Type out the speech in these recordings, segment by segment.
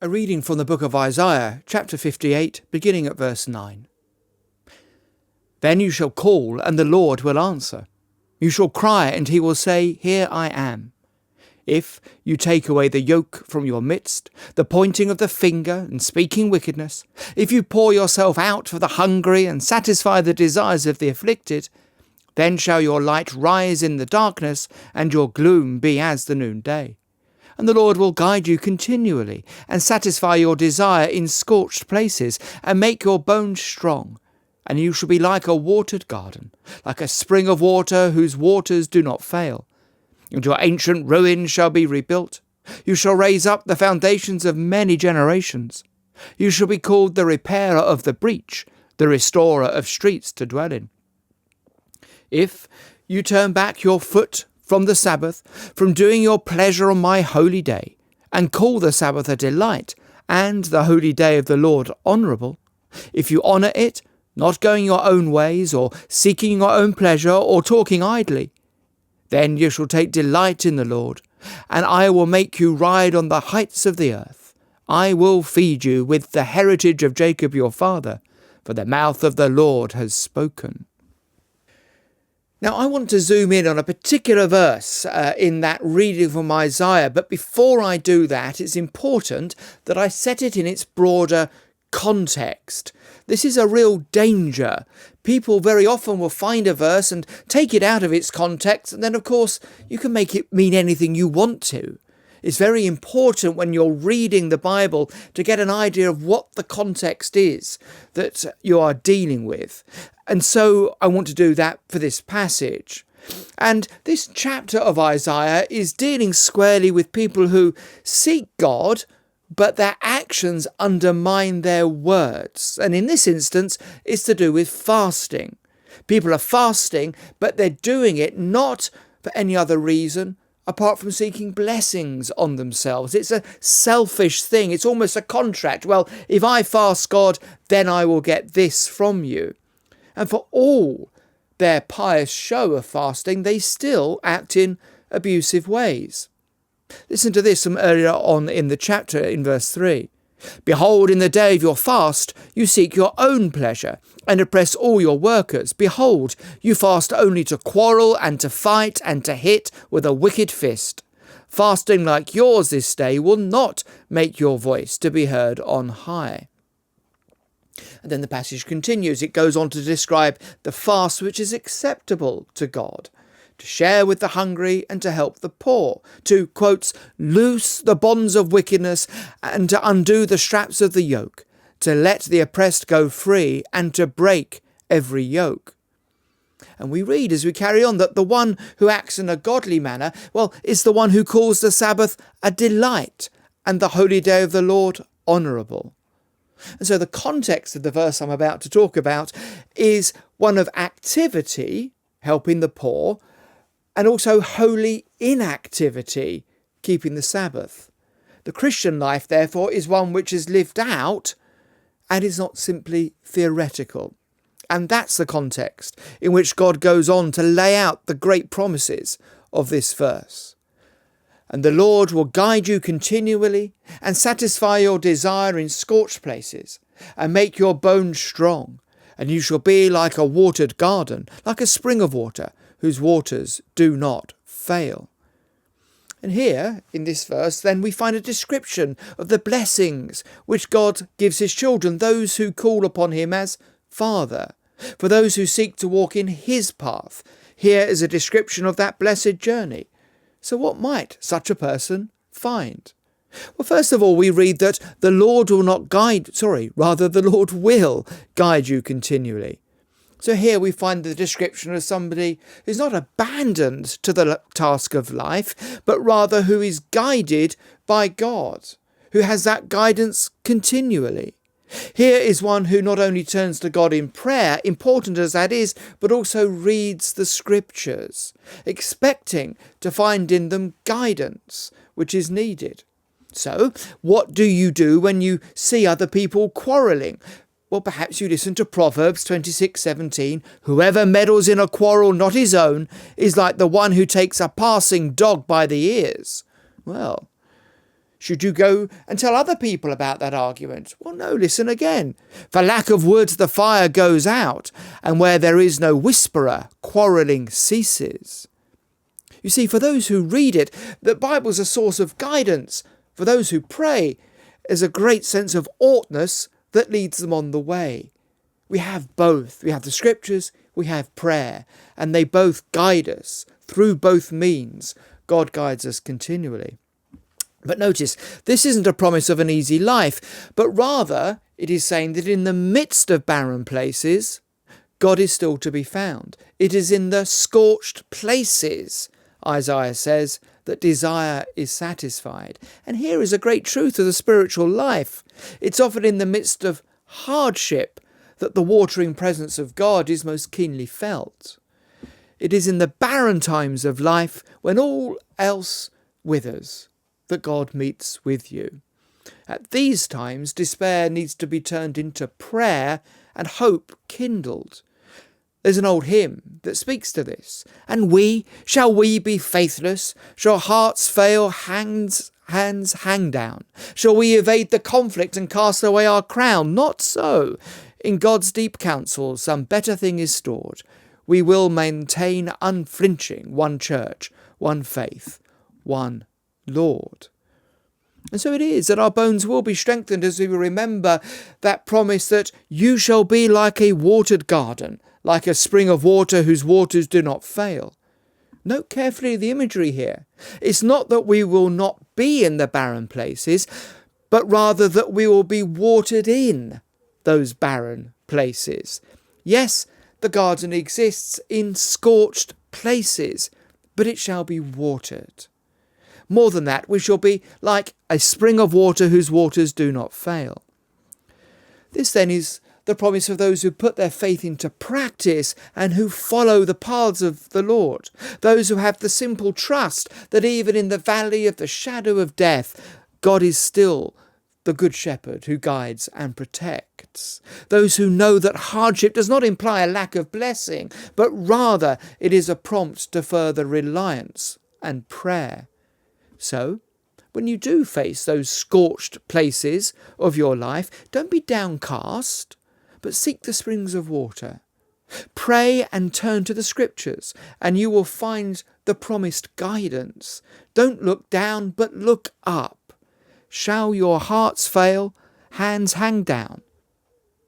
A reading from the book of Isaiah, chapter 58, beginning at verse 9. Then you shall call, and the Lord will answer. You shall cry, and he will say, Here I am. If you take away the yoke from your midst, the pointing of the finger and speaking wickedness, if you pour yourself out for the hungry and satisfy the desires of the afflicted, then shall your light rise in the darkness, and your gloom be as the noonday. And the Lord will guide you continually, and satisfy your desire in scorched places, and make your bones strong. And you shall be like a watered garden, like a spring of water whose waters do not fail. And your ancient ruins shall be rebuilt. You shall raise up the foundations of many generations. You shall be called the repairer of the breach, the restorer of streets to dwell in. If you turn back your foot from the Sabbath, from doing your pleasure on my holy day, and call the Sabbath a delight, and the holy day of the Lord honourable, if you honour it, not going your own ways, or seeking your own pleasure, or talking idly, then you shall take delight in the Lord, and I will make you ride on the heights of the earth. I will feed you with the heritage of Jacob your father, for the mouth of the Lord has spoken. Now, I want to zoom in on a particular verse in that reading from Isaiah, but before I do that, it's important that I set it in its broader context. This is a real danger. People very often will find a verse and take it out of its context, and then, of course, you can make it mean anything you want to. It's very important when you're reading the Bible to get an idea of what the context is that you are dealing with. And so I want to do that for this passage. And this chapter of Isaiah is dealing squarely with people who seek God, but their actions undermine their words. And in this instance, it's to do with fasting. People are fasting, but they're doing it not for any other reason apart from seeking blessings on themselves. It's a selfish thing. It's almost a contract. Well, if I fast, God, then I will get this from you. And for all their pious show of fasting, they still act in abusive ways. Listen to this from earlier on in the chapter in verse 3. Behold, in the day of your fast, you seek your own pleasure and oppress all your workers. Behold, you fast only to quarrel and to fight and to hit with a wicked fist. Fasting like yours this day will not make your voice to be heard on high. And then the passage continues. It goes on to describe the fast which is acceptable to God, to share with the hungry and to help the poor, to, quotes, loose the bonds of wickedness and to undo the straps of the yoke, to let the oppressed go free and to break every yoke. And we read as we carry on that the one who acts in a godly manner, well, is the one who calls the Sabbath a delight and the holy day of the Lord honourable. And so the context of the verse I'm about to talk about is one of activity, helping the poor, and also holy inactivity, keeping the Sabbath. The Christian life, therefore, is one which is lived out and is not simply theoretical. And that's the context in which God goes on to lay out the great promises of this verse. And the Lord will guide you continually and satisfy your desire in scorched places and make your bones strong. And you shall be like a watered garden, like a spring of water, whose waters do not fail. And here, in this verse, then we find a description of the blessings which God gives his children, those who call upon him as Father, for those who seek to walk in his path. Here is a description of that blessed journey. So what might such a person find? Well, first of all, we read that the Lord will guide you continually. So here we find the description of somebody who's not abandoned to the task of life, but rather who is guided by God, who has that guidance continually. Here is one who not only turns to God in prayer, important as that is, but also reads the scriptures, expecting to find in them guidance which is needed. So, what do you do when you see other people quarrelling? Well, perhaps you listen to Proverbs 26:17. Whoever meddles in a quarrel not his own is like the one who takes a passing dog by the ears. Well, Should you go and tell other people about that argument? Well, no, listen again. For lack of words, the fire goes out, and where there is no whisperer, quarrelling ceases. You see, for those who read it, the Bible's a source of guidance. For those who pray, there's a great sense of oughtness that leads them on the way. We have both. We have the scriptures, we have prayer, and they both guide us. Through both means, God guides us continually. But notice, this isn't a promise of an easy life, but rather it is saying that in the midst of barren places, God is still to be found. It is in the scorched places, Isaiah says, that desire is satisfied. And here is a great truth of the spiritual life. It's often in the midst of hardship that the watering presence of God is most keenly felt. It is in the barren times of life, when all else withers, that God meets with you. At these times, despair needs to be turned into prayer and hope kindled. There's an old hymn that speaks to this. And shall we be faithless? Shall hearts fail, hands hang down? Shall we evade the conflict and cast away our crown? Not so. In God's deep counsel, some better thing is stored. We will maintain unflinching one church, one faith, one Lord. And so it is that our bones will be strengthened as we remember that promise that you shall be like a watered garden, like a spring of water whose waters do not fail. Note carefully the imagery here. It's not that we will not be in the barren places, but rather that we will be watered in those barren places. Yes, the garden exists in scorched places, but it shall be watered. More than that, we shall be like a spring of water whose waters do not fail. This then is the promise of those who put their faith into practice and who follow the paths of the Lord. Those who have the simple trust that even in the valley of the shadow of death, God is still the good shepherd who guides and protects. Those who know that hardship does not imply a lack of blessing, but rather it is a prompt to further reliance and prayer. So, when you do face those scorched places of your life, don't be downcast, but seek the springs of water. Pray and turn to the scriptures, and you will find the promised guidance. Don't look down, but look up. Shall your hearts fail, hands hang down?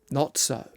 Not so.